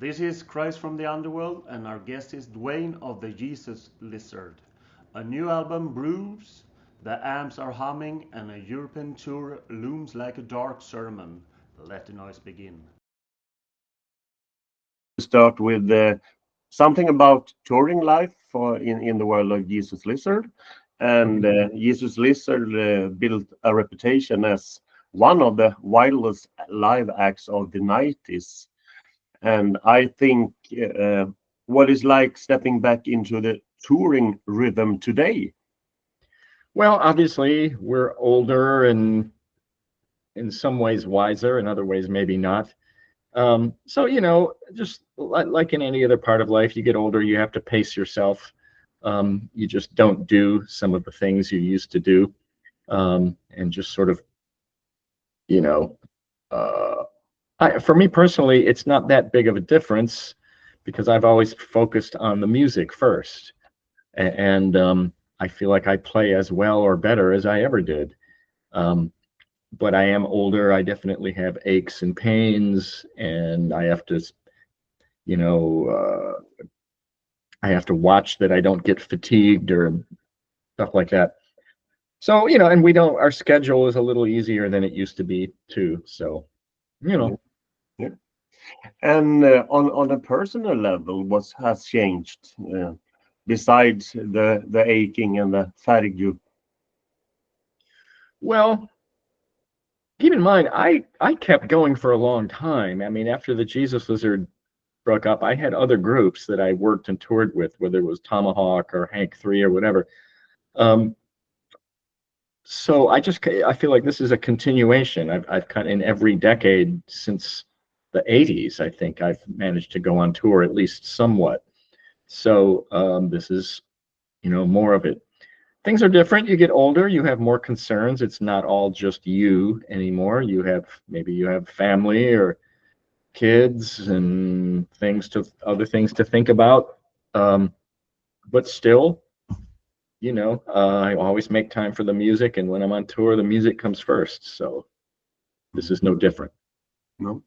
This is Cries from the Underworld, and our guest is Duane of the Jesus Lizard. A new album brews, the amps are humming, and a European tour looms like a dark sermon. Let the noise begin. Start with something about touring life in the world of Jesus Lizard. And Jesus Lizard built a reputation as one of the wildest live acts of the 90s. And I think what is like stepping back into the touring rhythm today. Well, obviously, we're older and in some ways wiser, in other ways, maybe not. So, just like in any other part of life, you get older, you have to pace yourself. You just don't do some of the things you used to do. And just sort of, you know, uh, for me personally, it's not that big of a difference because I've always focused on the music first. And I feel like I play as well or better as I ever did. Um, but I am older. I definitely have aches and pains, and I have to, you know, I have to watch that I don't get fatigued or stuff like that. So, and we don't, our schedule is a little easier than it used to be too. So, you Yeah. know, Yeah. And on a personal level, what has changed besides the aching and the fatigue? well, keep in mind, I kept going for a long time. I mean, after the Jesus Lizard broke up, I had other groups that I worked and toured with, whether it was Tomahawk or Hank 3 or whatever. Um, so I feel like this is a continuation. I've kind of in every decade since the 80s, I think I've managed to go on tour at least somewhat. So this is, more of it. Things are different. You get older, you have more concerns. It's not all just you anymore. Maybe you have family or kids and other things to think about. Um, but still, I always make time for the music, and when I'm on tour, the music comes first. So this is no different. No.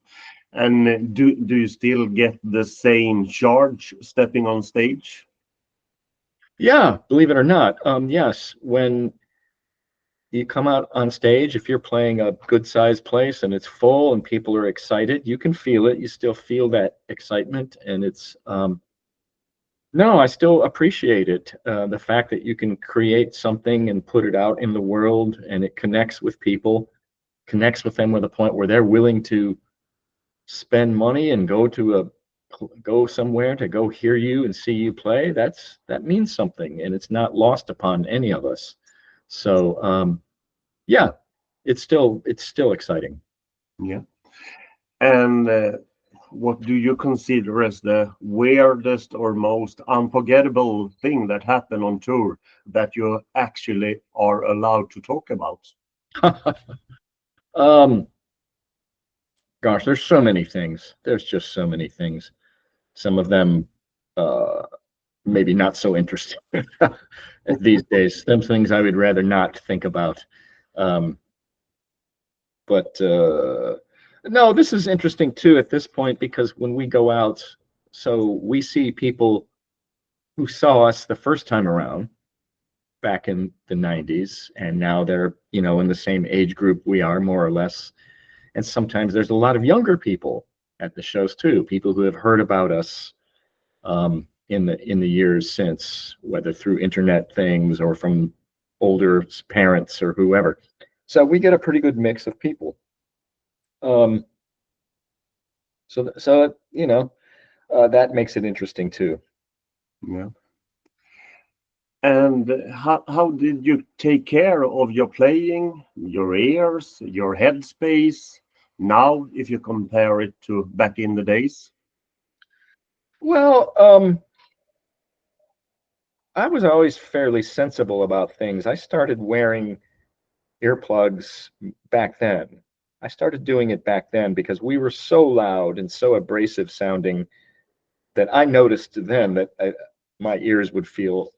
And do you still get the same charge stepping on stage? Yeah, believe it or not, yes. When you come out on stage, if you're playing a good sized place and it's full and people are excited, you can feel it. You still feel that excitement, and it's no, I still appreciate it. The fact that you can create something and put it out in the world, and it connects with people, connects with them with a point where they're willing to spend money and go somewhere to go hear you and see you play. That means something, and it's not lost upon any of us. So yeah, it's still exciting. Yeah. And what do you consider as the weirdest or most unforgettable thing that happened on tour that you actually are allowed to talk about? um Gosh, there's so many things. There's just so many things. Some of them uh maybe not so interesting these days. Some things I would rather not think about. Um, but no, this is interesting too at this point because when we go out, so we see people who saw us the first time around back in the 90s, and now they're, in the same age group we are, more or less. And sometimes there's a lot of younger people at the shows too, people who have heard about us in the years since, whether through internet things or from older parents or whoever. So we get a pretty good mix of people. Um, that makes it interesting too. Yeah. And how did you take care of your playing, your ears, your headspace now, if you compare it to back in the days? Well, I was always fairly sensible about things. I started wearing earplugs back then. I started doing it back then because we were so loud and so abrasive sounding that I noticed then that my ears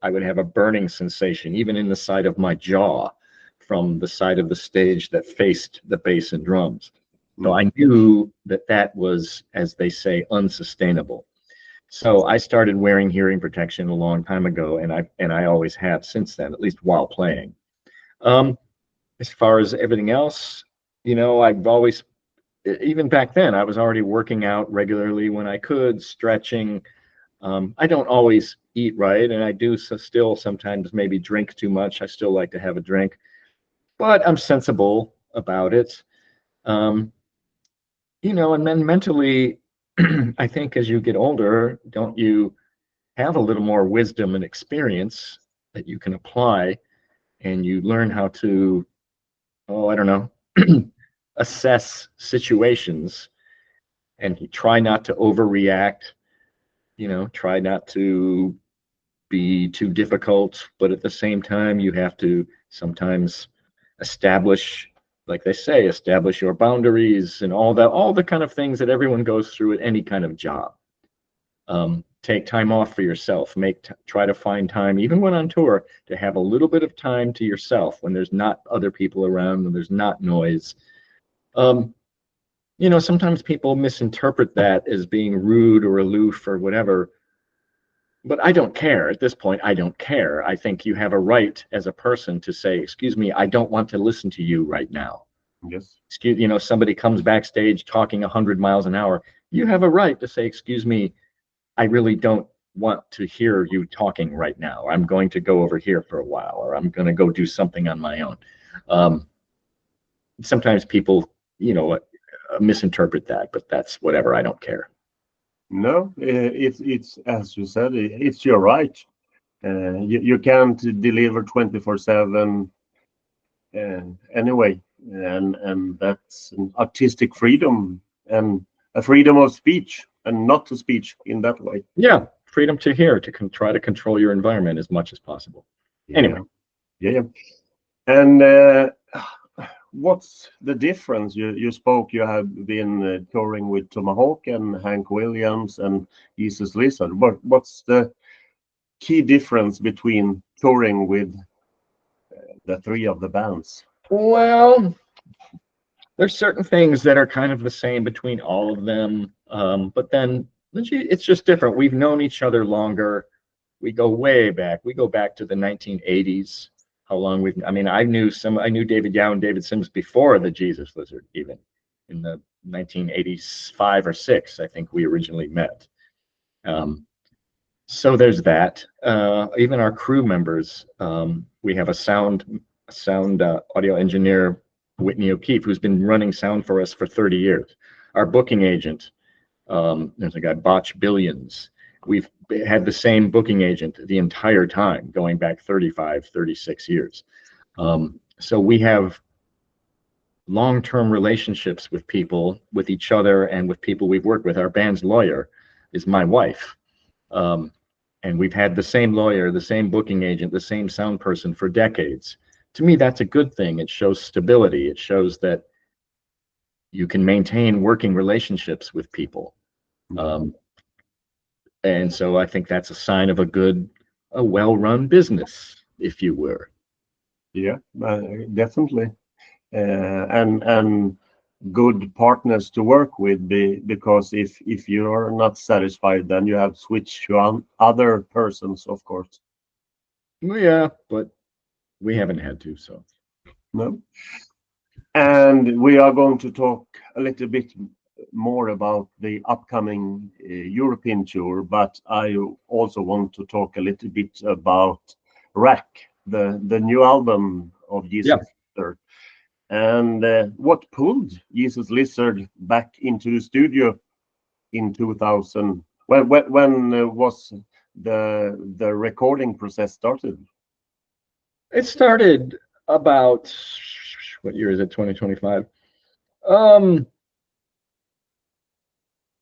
I would have a burning sensation, even in the side of my jaw from the side of the stage that faced the bass and drums. So I knew that that was, as they say, unsustainable. So I started wearing hearing protection a long time ago, and I always have since then, at least while playing. As far as everything else, you know, I've always, even back then, I was already working out regularly when I could, stretching. I don't always eat right, and I do still sometimes maybe drink too much. I still like to have a drink, but I'm sensible about it. Um, you know, and then mentally, I think as you get older, don't you have a little more wisdom and experience that you can apply, and you learn how to, oh, I don't know, assess situations, and you try not to overreact, you know, try not to be too difficult, but at the same time, you have to sometimes establish, like they say, establish your boundaries and all the kind of things that everyone goes through at any kind of job. Take time off for yourself. Try to find time, even when on tour, to have a little bit of time to yourself when there's not other people around, when there's not noise. You know, sometimes people misinterpret that as being rude or aloof or whatever. But I don't care at this point. I don't care. I think you have a right as a person to say, excuse me, I don't want to listen to you right now. Yes. Excuse, you know, somebody comes backstage talking 100 miles an hour. You have a right to say, excuse me, I really don't want to hear you talking right now. I'm going to go over here for a while, or I'm going to go do something on my own. Sometimes people, you know, misinterpret that, but that's whatever. I don't care. No, it's as you said, it's your right. You can't deliver 24/7 anyway, and that's an artistic freedom and a freedom of speech, and not to speech in that way. Yeah, freedom to hear, to try to control your environment as much as possible. Anyway. Yeah. And what's the difference? You spoke, you have been touring with Tomahawk and Hank Williams and Jesus Lizard. What's the key difference between touring with the three of the bands? Well, there's certain things that are kind of the same between all of them, but then it's just different. We've known each other longer. We go way back. We go back to the 1980s. How long we've, I mean, I knew David Yow and David Sims before the Jesus Lizard, even in the 1985 or 6, I think we originally met. So there's that. Even our crew members, we have a sound audio engineer, Whitney O'Keefe, who's been running sound for us for 30 years. Our booking agent, there's a guy, Botch Billions. We've had the same booking agent the entire time, going back 35, 36 years. So we have long-term relationships with people, with each other, and with people we've worked with. Our band's lawyer is my wife. And we've had the same lawyer, the same booking agent, the same sound person for decades. To me, that's a good thing. It shows stability. It shows that you can maintain working relationships with people. And so I think that's a sign of a well-run business, if you were. Yeah, definitely. And good partners to work with, because if you are not satisfied, then you have to switch to other persons, of course. Well, yeah, but we haven't had to, so. No. And we are going to talk a little bit more about the upcoming European tour, but I also want to talk a little bit about Rack, the new album of Jesus Lizard. And what pulled Jesus Lizard back into the studio in 2000? When was the recording process started? It started about, what year is it, 2025?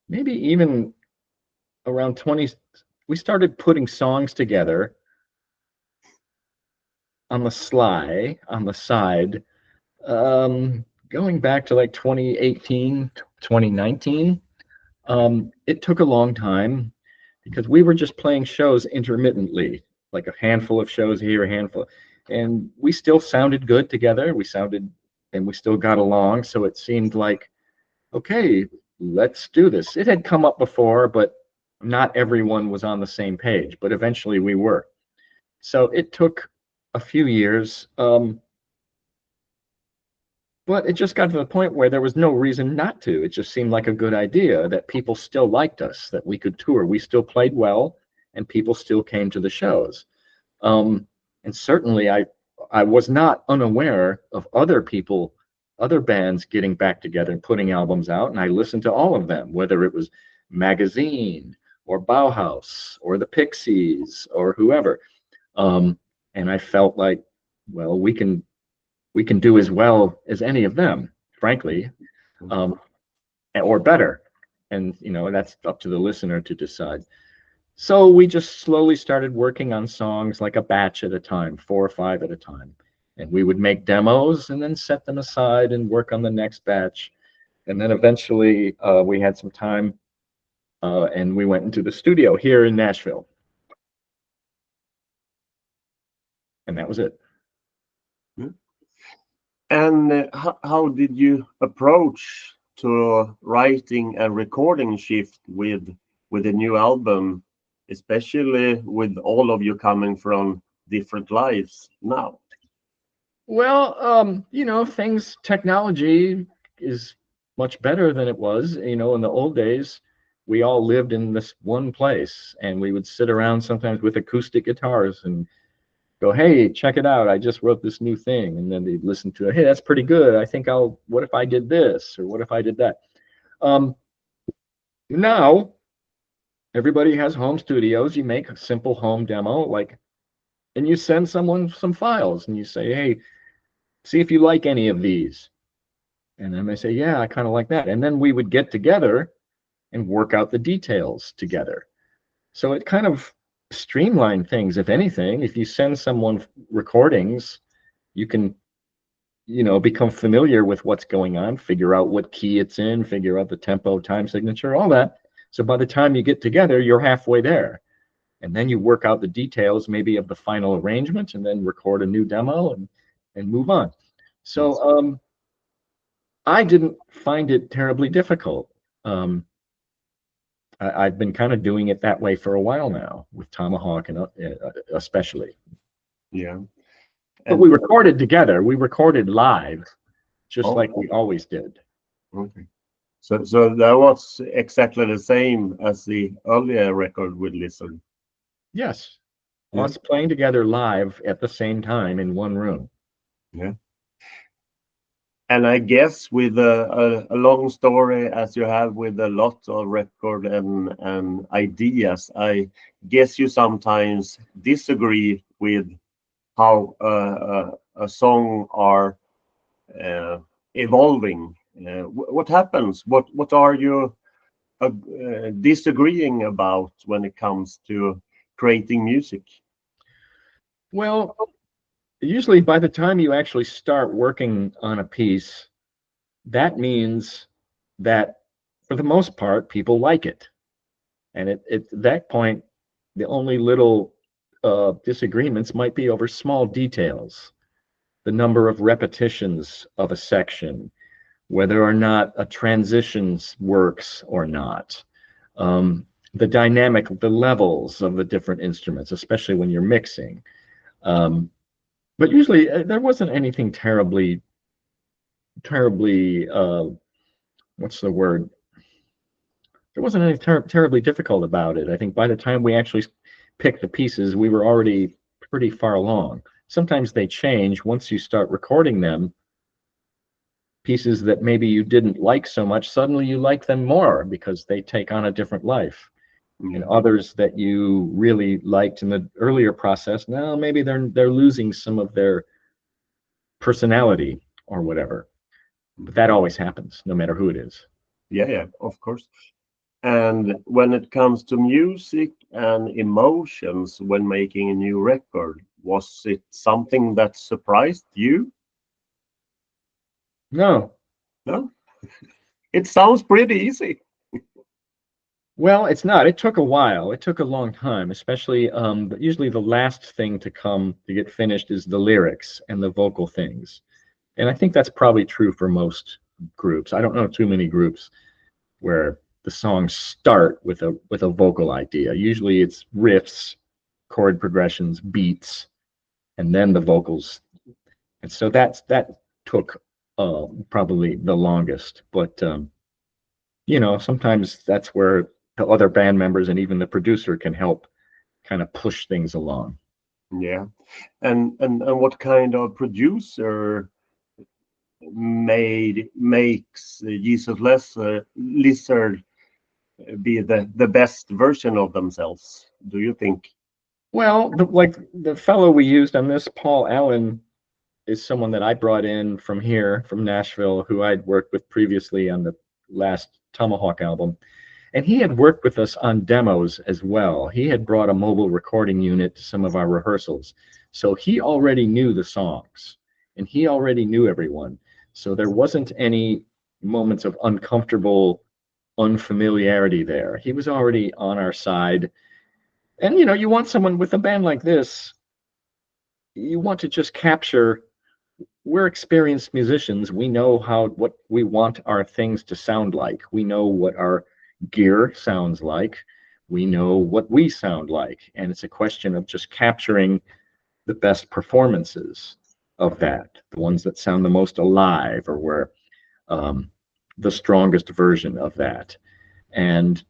Maybe even around 20, we started putting songs together on the sly, on the side, going back to like 2018, 2019. It took a long time because we were just playing shows intermittently, like a handful of shows here, a handful, and we still sounded good together. We still got along. So it seemed like okay, let's do this. It had come up before, but not everyone was on the same page, but eventually we were. So it took a few years, but it just got to the point where there was no reason not to. It just seemed like a good idea, that people still liked us, that we could tour. We still played well, and people still came to the shows. And certainly I was not unaware of other people, other bands getting back together and putting albums out, and I listened to all of them, whether it was Magazine or Bauhaus or the Pixies or whoever. And I felt like, well, we can do as well as any of them, frankly, or better. And that's up to the listener to decide. So we just slowly started working on songs like a batch at a time, 4 or 5 at a time. And we would make demos and then set them aside and work on the next batch. And then eventually we had some time and we went into the studio here in Nashville. And that was it. And how did you approach to writing and recording shift with a new album, especially with all of you coming from different lives now? Well, technology is much better than it was. In the old days, we all lived in this one place, and we would sit around sometimes with acoustic guitars and go, hey, check it out, I just wrote this new thing. And then they'd listen to it. Hey, that's pretty good. I think what if I did this? Or what if I did that? Now, everybody has home studios. You make a simple home demo, and you send someone some files and you say, hey, see if you like any of these. And then they say, yeah, I kind of like that. And then we would get together and work out the details together. So it kind of streamlined things. If anything, if you send someone recordings, you can, become familiar with what's going on, figure out what key it's in, figure out the tempo, time signature, all that. So by the time you get together, you're halfway there. And then you work out the details maybe of the final arrangement and then record a new demo and move on. So I didn't find it terribly difficult. I've been kind of doing it that way for a while now with Tomahawk and especially. Yeah. But we recorded together. We recorded live, just like we always did. Okay. So that was exactly the same as the earlier record with Lizard. Yes. Yeah. Us playing together live at the same time in one room. Yeah. And I guess with a long story as you have with a lot of record and ideas, I guess you sometimes disagree with how a song are evolving. What happens? What are you disagreeing about when it comes to creating music? Well, usually by the time you actually start working on a piece, that means that for the most part, people like it. And at that point, the only little disagreements might be over small details, the number of repetitions of a section, whether or not a transition works or not, the dynamic of the levels of the different instruments, especially when you're mixing. But usually there wasn't anything terribly, what's the word? There wasn't anything terribly difficult about it. I think by the time we actually picked the pieces, we were already pretty far along. Sometimes they change once you start recording them. Pieces that maybe you didn't like so much, suddenly you like them more because they take on a different life. And others that you really liked in the earlier process, now maybe they're losing some of their personality or whatever. But that always happens, no matter who it is. Yeah, of course. And when it comes to music and emotions when making a new record, was it something that surprised you? No. It sounds pretty easy. Well, it's not. It took a while. It took a long time, especially but usually the last thing to come to get finished is the lyrics and the vocal things. And I think that's probably true for most groups. I don't know too many groups where the songs start with a vocal idea. Usually it's riffs, chord progressions, beats, and then the vocals. And so that took probably the longest. But you know, sometimes that's where the other band members and even the producer can help kind of push things along. Yeah. And what kind of producer makes Jesus Lizard be the best version of themselves, do you think? Well, like the fellow we used on this, Paul Allen, is someone that I brought in from here, from Nashville, who I'd worked with previously on the last Tomahawk album. And he had worked with us on demos as well. He had brought a mobile recording unit to some of our rehearsals. So he already knew the songs and he already knew everyone. So there wasn't any moments of uncomfortable unfamiliarity there. He was already on our side. And you know, you want someone with a band like this, you want to just capture, we're experienced musicians. We know what we want our things to sound like. We know what our gear sounds like. We know what we sound like. And it's a question of just capturing the best performances of that, the ones that sound the most alive, or where the strongest version of that. And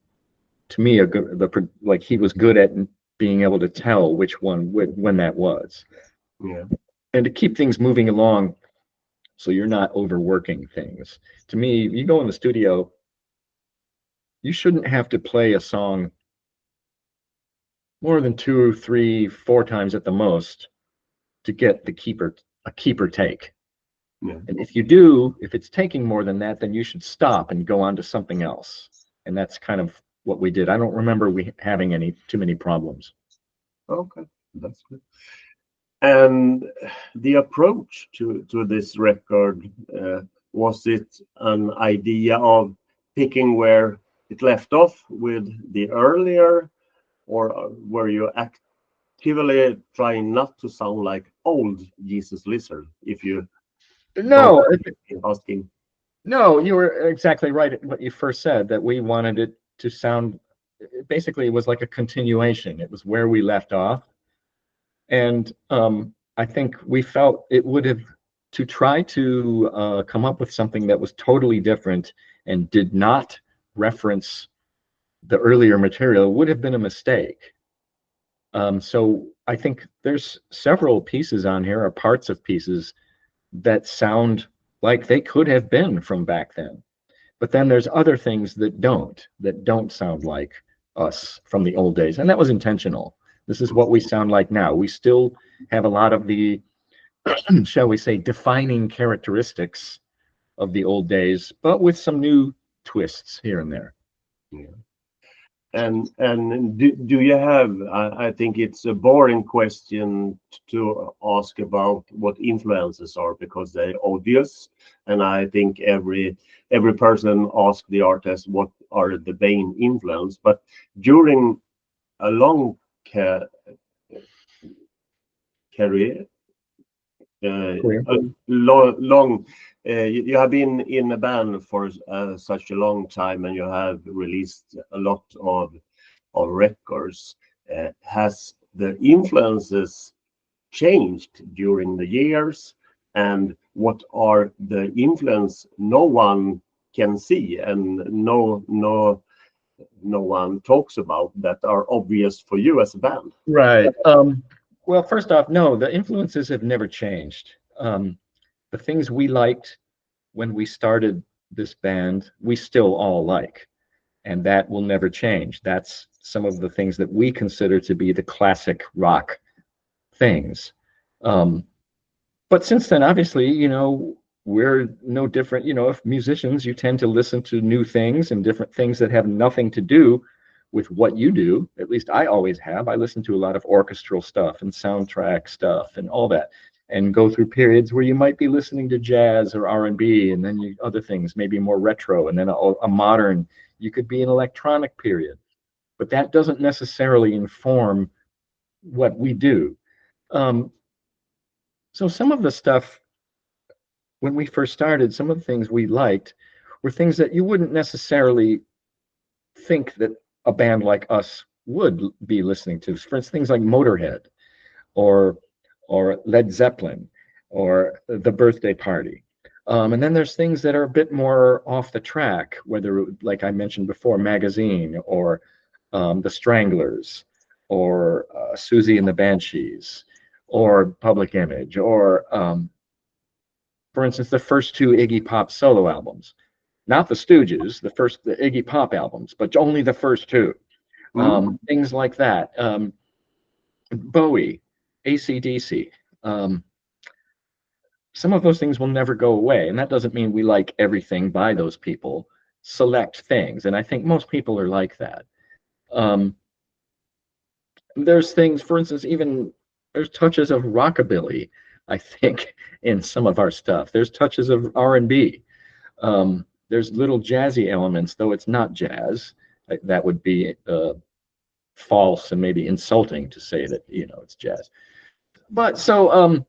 to me, like he was good at being able to tell which one when that was. Yeah. And to keep things moving along so you're not overworking things. To me, you go in the studio, you shouldn't have to play a song more than 2, 3, 4 times at the most to get a keeper take. Yeah. And if you do, if it's taking more than that, then you should stop and go on to something else. And that's kind of what we did. I don't remember we having too many problems. Okay, that's good. And the approach to this record, was it an idea of picking where it left off with the earlier, or were you actively trying not to sound like old Jesus Lizard? If you No, asking. No, you were exactly right at what you first said, that we wanted it to sound, basically it was like a continuation. It was where we left off. And I think we felt it would have, to try to come up with something that was totally different and did not reference the earlier material would have been a mistake. So I think there's several pieces on here, or parts of pieces, that sound like they could have been from back then. But then there's other things that don't sound like us from the old days. And that was intentional. This is what we sound like now. We still have a lot of the, shall we say, defining characteristics of the old days, but with some new twists here and there. Yeah. And do you have, I think it's a boring question to ask about what influences are, because they're obvious. And I think every person asks the artist what are the main influence. But during a long career, you have been in a band for such a long time, and you have released a lot of records. Has the influences changed during the years, and what are the influence no one can see and no one talks about, that are obvious for you as a band? Right. Well, first off, no, the influences have never changed. The things we liked when we started this band, we still all like, and that will never change. That's some of the things that we consider to be the classic rock things. But since then, obviously, you know, we're no different. You know, if musicians, you tend to listen to new things and different things that have nothing to do with what you do. At least I always have. I listen to a lot of orchestral stuff and soundtrack stuff and all that, and go through periods where you might be listening to jazz or R&B, and then other things, maybe more retro, and then a modern. You could be an electronic period, but that doesn't necessarily inform what we do. So some of the stuff when we first started, some of the things we liked were things that you wouldn't necessarily think that a band like us would be listening to. For instance, things like Motorhead or Led Zeppelin or The Birthday Party. And then there's things that are a bit more off the track, whether, like I mentioned before, Magazine or The Stranglers or Susie and the Banshees or Public Image or, for instance, the first two Iggy Pop solo albums. Not the Stooges, the Iggy Pop albums, but only the first two. Things like that. Bowie, AC/DC. Some of those things will never go away, and that doesn't mean we like everything by those people. Select things, and I think most people are like that. There's things, for instance, even there's touches of rockabilly, I think, in some of our stuff. There's touches of R&B. There's little jazzy elements, though it's not jazz. That would be false and maybe insulting to say that, it's jazz. But so,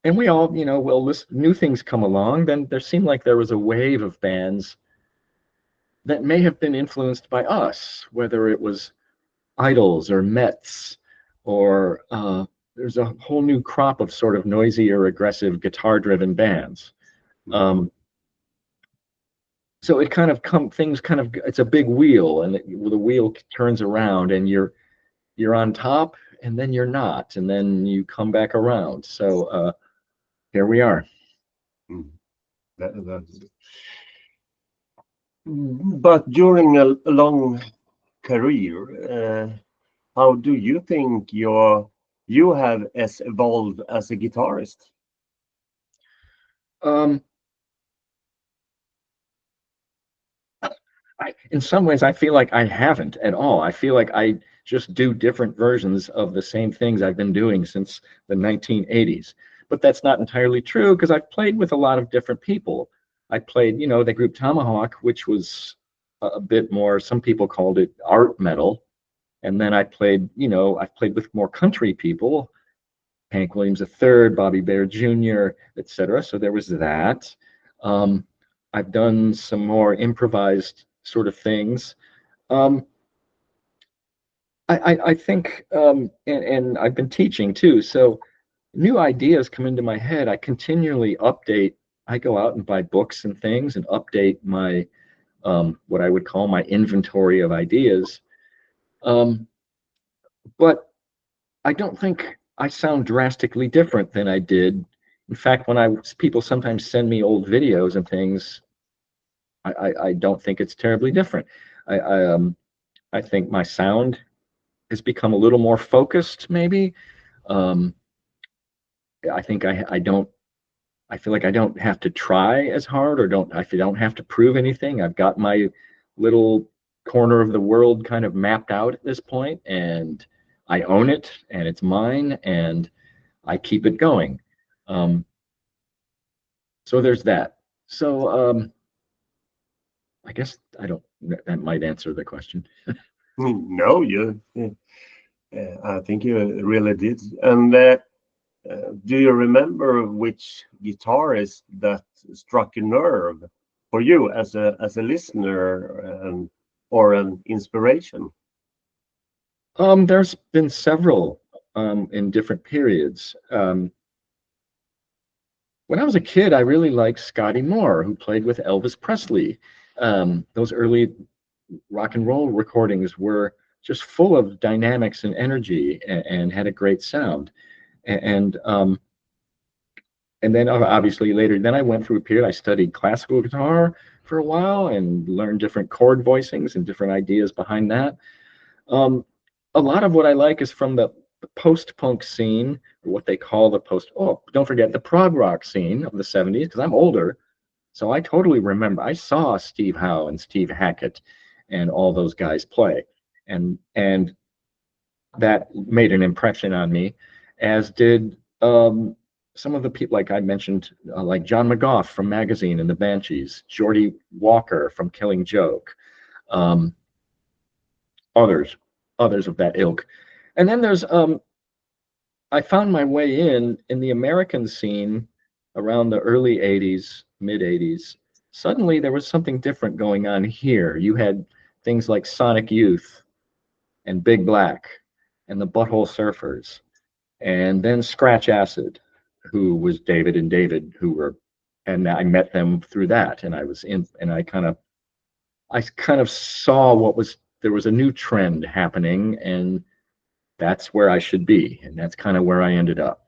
and we all, will listen, new things come along. Then there seemed like there was a wave of bands that may have been influenced by us, whether it was Idols or Mets, or there's a whole new crop of sort of noisy or aggressive guitar-driven bands. So it kind of it's a big wheel, and the wheel turns around, and you're on top, and then you're not, and then you come back around. So here we are. But during a long career, how do you think you have evolved as a guitarist? In some ways, I feel like I haven't at all. I feel like I just do different versions of the same things I've been doing since the 1980s. But that's not entirely true, because I've played with a lot of different people. I played, the group Tomahawk, which was a bit more, some people called it art metal. And then I played, I've played with more country people, Hank Williams III, Bobby Bare Jr., etc. So there was that. I've done some more improvised sort of things. I think, and I've been teaching too, so new ideas come into my head. I continually update. I go out and buy books and things and update my, what I would call my inventory of ideas. But I don't think I sound drastically different than I did. In fact, when people sometimes send me old videos and things, I don't think it's terribly different. I think my sound has become a little more focused, maybe. I think I feel like I don't have to try as hard, or I don't have to prove anything. I've got my little corner of the world kind of mapped out at this point, and I own it, and it's mine, and I keep it going. So there's that. So I guess that might answer the question. No, I think you really did. And do you remember which guitarist that struck a nerve for you as a listener, or an inspiration? There's been several in different periods. When I was a kid, I really liked Scotty Moore, who played with Elvis Presley. Those early rock and roll recordings were just full of dynamics and energy, and had a great sound. And then obviously later, then I went through a period, I studied classical guitar for a while and learned different chord voicings and different ideas behind that. A lot of what I like is from the post-punk scene, or what they call don't forget the prog rock scene of the 70s, because I'm older. So I totally remember, I saw Steve Howe and Steve Hackett and all those guys play. And that made an impression on me, as did some of the people, like I mentioned, like John McGough from Magazine and the Banshees, Geordie Walker from Killing Joke, others of that ilk. And then there's I found my way in the American scene around the early 80s, mid 80s, suddenly there was something different going on here. You had things like Sonic Youth and Big Black and the Butthole Surfers, and then Scratch Acid, who was David and David, who were, and I met them through that, and I was in, and I kind of saw there was a new trend happening, and that's where I should be, and that's kind of where I ended up.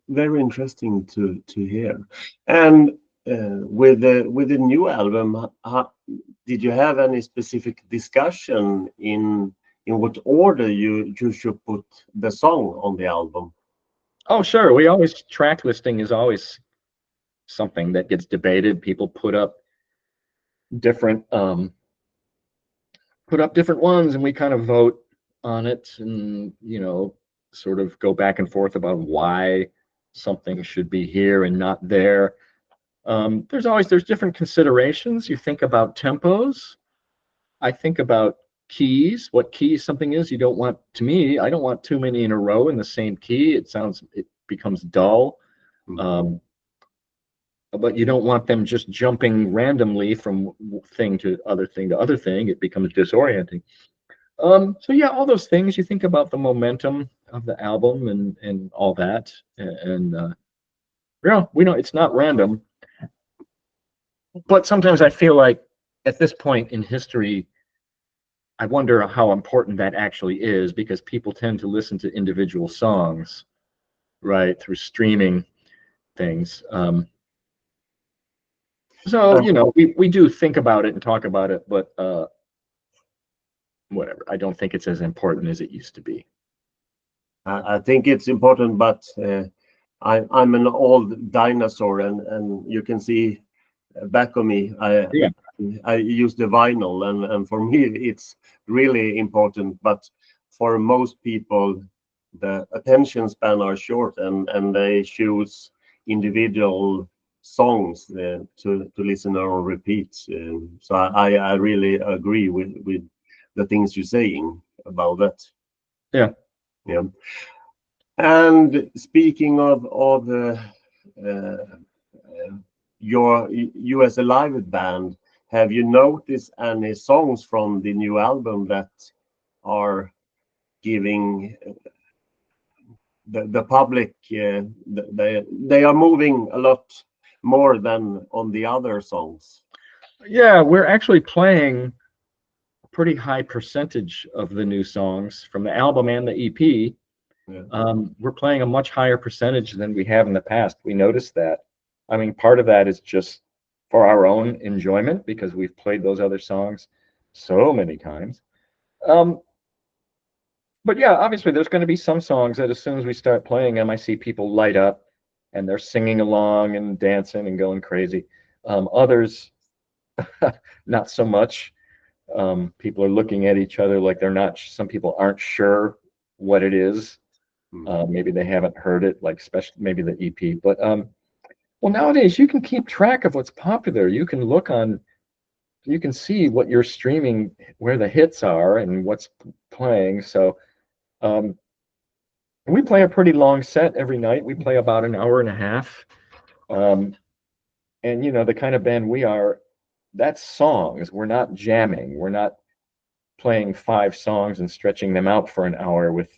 Very interesting to hear. And with the new album, did you have any specific discussion in what order you should put the song on the album? Oh, sure. We always, track listing is always something that gets debated. People put up different ones, and we kind of vote on it, and sort of go back and forth about why something should be here and not there. There's different considerations. You think about tempos. I think about keys, what key something is. You don't want, to me, I don't want too many in a row in the same key. It becomes dull. But you don't want them just jumping randomly from thing to other thing to other thing. It becomes disorienting. So yeah, all those things. You think about the momentum of the album and all that, and yeah, we know it's not random. But sometimes I feel like at this point in history, I wonder how important that actually is, because people tend to listen to individual songs, right, through streaming things. So we do think about it and talk about it, but whatever. I don't think it's as important as it used to be. I think it's important, but I'm an old dinosaur, and you can see back of me. I use the vinyl, and for me it's really important. But for most people, the attention span are short, and they choose individual songs to listen or repeat. So I really agree with the things you're saying about that. Yeah. And speaking of you as a live band, have you noticed any songs from the new album that are giving the public, they are moving a lot more than on the other songs? Yeah, we're actually playing a pretty high percentage of the new songs from the album and the EP. Yeah. We're playing a much higher percentage than we have in the past. We noticed that. I mean, part of that is just for our own enjoyment, because we've played those other songs so many times. But yeah, obviously there's going to be some songs that as soon as we start playing them, I see people light up and they're singing along and dancing and going crazy. Others, not so much. People are looking at each other like they're not, some people aren't sure what it is. Maybe they haven't heard it, like especially maybe the EP. But well, nowadays you can keep track of what's popular. You can look on, you can see what you're streaming, where the hits are and what's playing. So we play a pretty long set every night. We play about an hour and a half. And the kind of band we are, that's songs. We're not jamming. We're not playing 5 songs and stretching them out for an hour with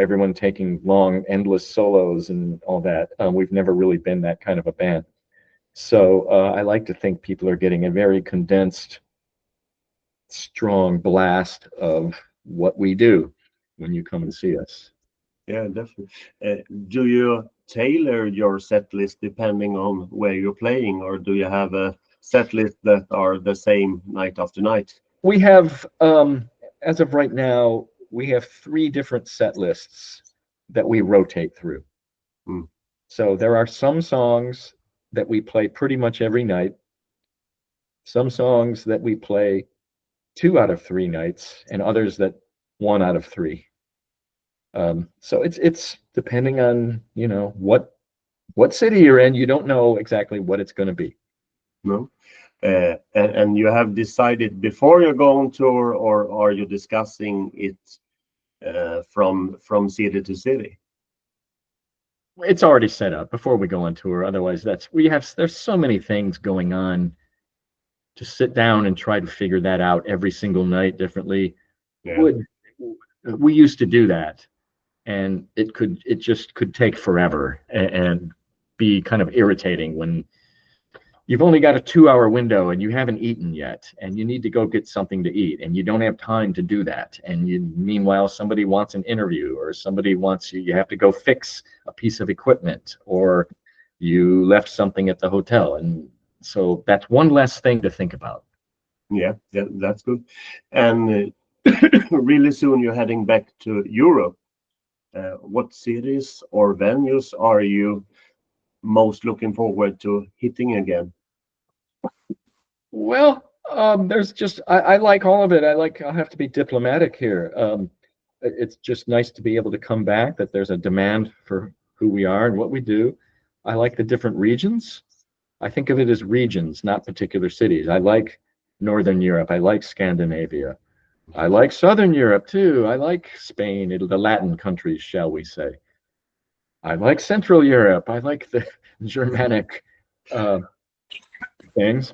everyone taking long, endless solos and all that. We've never really been that kind of a band. So I like to think people are getting a very condensed, strong blast of what we do when you come and see us. Yeah, definitely. Do you tailor your set list depending on where you're playing, or do you have a set list that are the same night after night? We have, as of right now, we have 3 different set lists that we rotate through. So there are some songs that we play pretty much every night, some songs that we play 2 out of 3 nights, and others that 1 out of 3. So it's depending on what city you're in. You don't know exactly what it's going to be. No. And you have decided before you go on tour, or are you discussing it from city to city? It's already set up before we go on tour. Otherwise, there's so many things going on to sit down and try to figure that out every single night differently. Yeah. We used to do that, and it just could take forever and be kind of irritating when you've only got a 2-hour window and you haven't eaten yet, and you need to go get something to eat, and you don't have time to do that. And meanwhile, somebody wants an interview, or somebody wants you have to go fix a piece of equipment, or you left something at the hotel. And so that's one less thing to think about. Yeah, that's good. And really soon you're heading back to Europe. What cities or venues are you most looking forward to hitting again? Well, there's just I like all of it. I'll have to be diplomatic here. It's just nice to be able to come back, that there's a demand for who we are and what we do. I like the different regions. I think of it as regions, not particular cities. I like Northern Europe. I like Scandinavia. I like Southern Europe too. I like Spain, the Latin countries, shall we say. I like Central Europe. I like the Germanic things.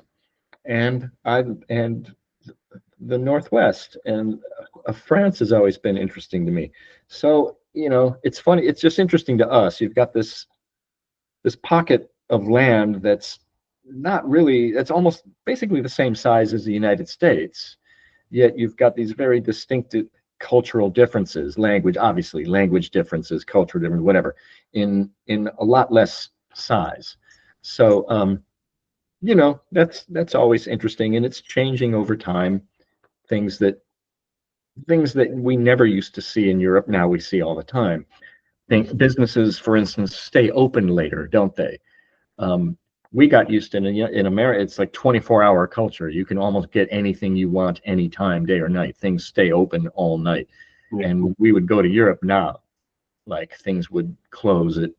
And the Northwest, and France has always been interesting to me. So, it's funny. It's just interesting to us. You've got this pocket of land that's not really, that's almost basically the same size as the United States. Yet you've got these very distinctive cultural differences, obviously language differences, cultural differences, whatever, in a lot less size. So, that's always interesting, and it's changing over time. Things that we never used to see in Europe, now we see all the time. Businesses, for instance, stay open later, don't they? We got used to in America, it's like 24-hour culture. You can almost get anything you want anytime, day or night. Things stay open all night. Yeah. And we would go to Europe now, like things would close at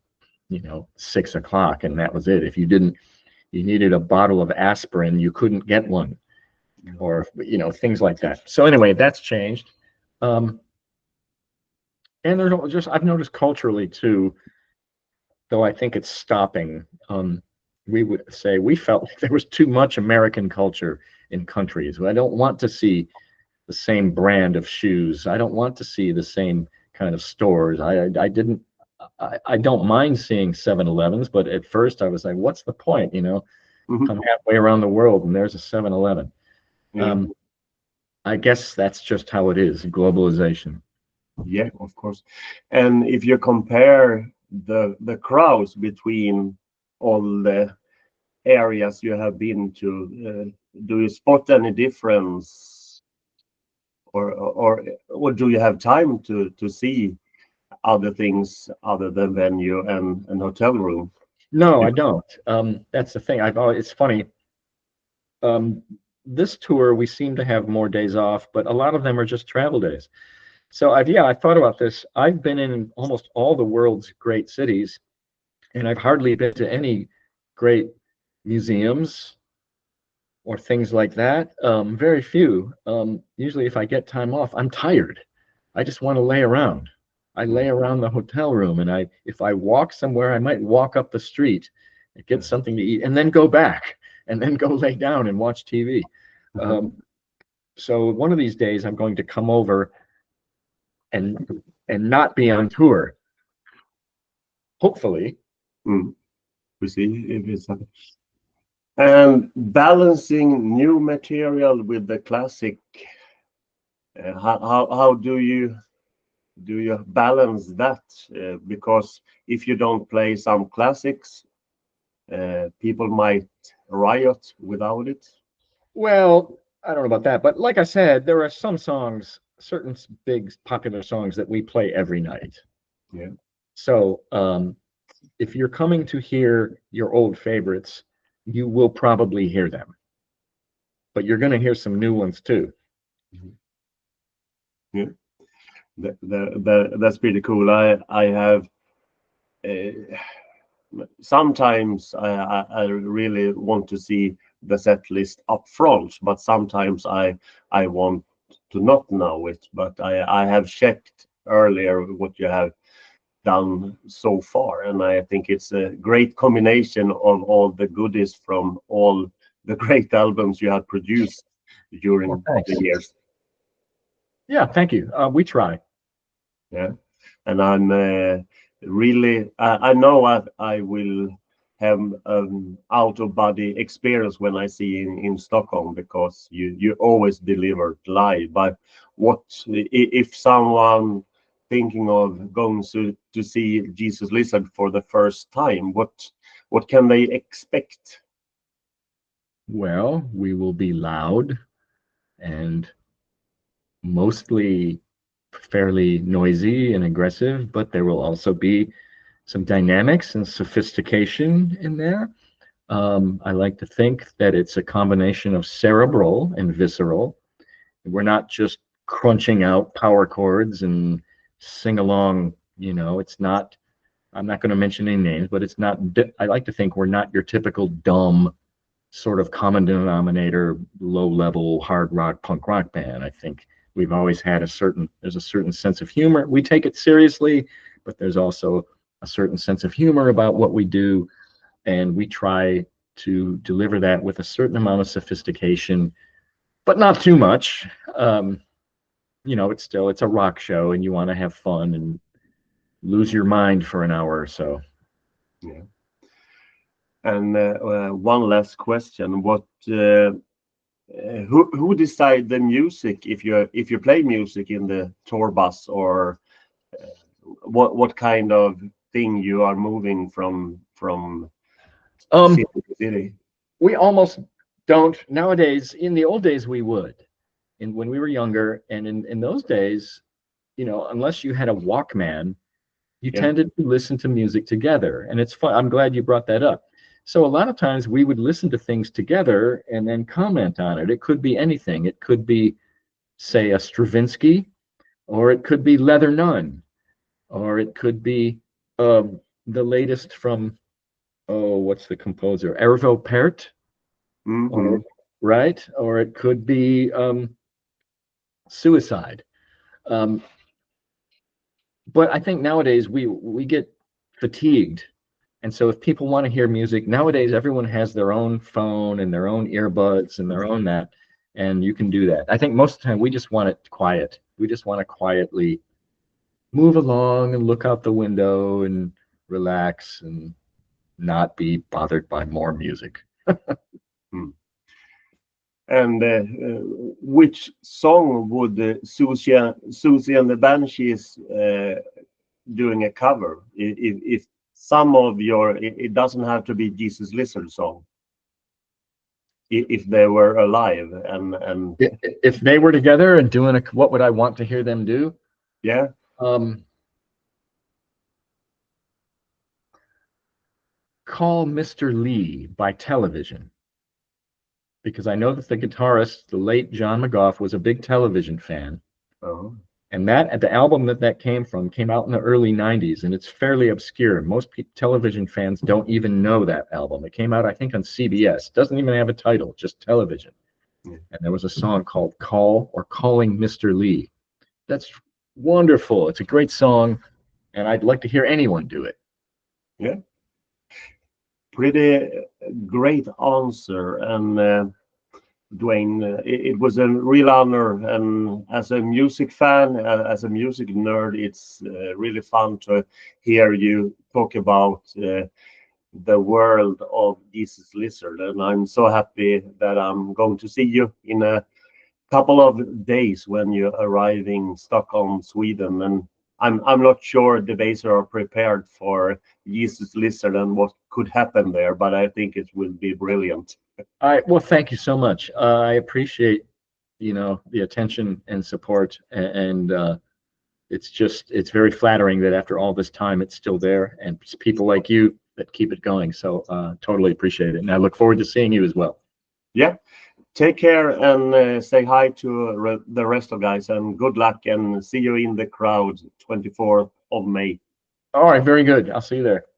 6 o'clock, and that was it. If you needed a bottle of aspirin, you couldn't get one, or things like that. So anyway, that's changed. And there's I've noticed culturally too, though I think it's stopping. We would say we felt like there was too much American culture in countries. I don't want to see the same brand of shoes. I don't want to see the same kind of stores. I don't mind seeing 7-Elevens, but at first I was like, what's the point? Come halfway around the world and there's a 7-Eleven. Yeah. I guess that's just how it is, globalization. Yeah, of course. And if you compare the crowds between all the areas you have been to, do you spot any difference, or do you have time to see other things other than venue and hotel room? No, I don't. That's the thing. It's funny. This tour, we seem to have more days off, but a lot of them are just travel days. So I thought about this. I've been in almost all the world's great cities, and I've hardly been to any great museums or things like that. Very few. Usually if I get time off, I'm tired. I just want to lay around. I lay around the hotel room, and if I walk somewhere, I might walk up the street and get something to eat and then go back and then go lay down and watch TV. So one of these days I'm going to come over and not be on tour. Hopefully. We see if it's happening. And balancing new material with the classic, how do you balance that? Because if you don't play some classics, people might riot without it. Well, I don't know about that, but like I said, there are some songs, certain big popular songs that we play every night. Yeah. So if you're coming to hear your old favorites, you will probably hear them, but you're going to hear some new ones too. Yeah, that's pretty cool. I have sometimes I really want to see the set list up front, but sometimes I want to not know it. But I have checked earlier what you have done so far, and I think it's a great combination of all the goodies from all the great albums you have produced Well, during thanks. the years. Yeah, thank you. We try. Yeah, and I'm really I know I will have an out of body experience when I see you in Stockholm, because you always deliver live. But what if someone thinking of going to see Jesus Lizard for the first time? What can they expect? Well, we will be loud and mostly fairly noisy and aggressive, but there will also be some dynamics and sophistication in there. I like to think that it's a combination of cerebral and visceral. We're not just crunching out power chords and sing along. It's not, I'm not going to mention any names, but it's not, I like to think we're not your typical dumb sort of common denominator, low level hard rock, punk rock band. I think we've always had there's a certain sense of humor. We take it seriously, but there's also a certain sense of humor about what we do. And we try to deliver that with a certain amount of sophistication, but not too much. It's a rock show, and you want to have fun and lose your mind for an hour or so. Yeah. And one last question: who decide the music, if you play music in the tour bus, or what kind of thing you are moving from city to city? We almost don't nowadays. In the old days, we would. And when we were younger, and in those days, unless you had a Walkman, you tended to listen to music together. And it's fun. I'm glad you brought that up. So a lot of times we would listen to things together and then comment on it. It could be anything. It could be, say, a Stravinsky, or it could be Leather Nun, or it could be the latest from, what's the composer? Arvo Pärt, right? Or it could be Suicide. But I think nowadays we get fatigued. And so if people want to hear music, nowadays everyone has their own phone and their own earbuds and their own that, and you can do that. I think most of the time we just want it quiet. We just want to quietly move along and look out the window and relax and not be bothered by more music. And which song would Susie and the Banshees doing a cover? If some of it doesn't have to be Jesus Lizard song. If they were alive and if they were together and doing what would I want to hear them do? Yeah. Call Mr. Lee by Television. Because I know that the guitarist, the late John McGough, was a big Television fan. Oh. And the album that came from came out in the early 90s, and it's fairly obscure. Most Television fans don't even know that album. It came out, I think, on CBS. Doesn't even have a title, just Television. Yeah. And there was a song called Calling Mr. Lee. That's wonderful. It's a great song, and I'd like to hear anyone do it. Yeah. Pretty great answer. And Duane, it was a real honor, and as a music fan, as a music nerd, it's really fun to hear you talk about the world of Jesus Lizard. And I'm so happy that I'm going to see you in a couple of days when you arrive in Stockholm, Sweden. And I'm not sure the bass are prepared for Jesus Lizard and what could happen there, but I think it will be brilliant. All right. Well, thank you so much. I appreciate, the attention and support, and it's very flattering that after all this time, it's still there, and it's people like you that keep it going. So totally appreciate it, and I look forward to seeing you as well. Yeah. Take care and say hi to the rest of guys, and good luck, and see you in the crowd 24th of May. All right. Very good. I'll see you there.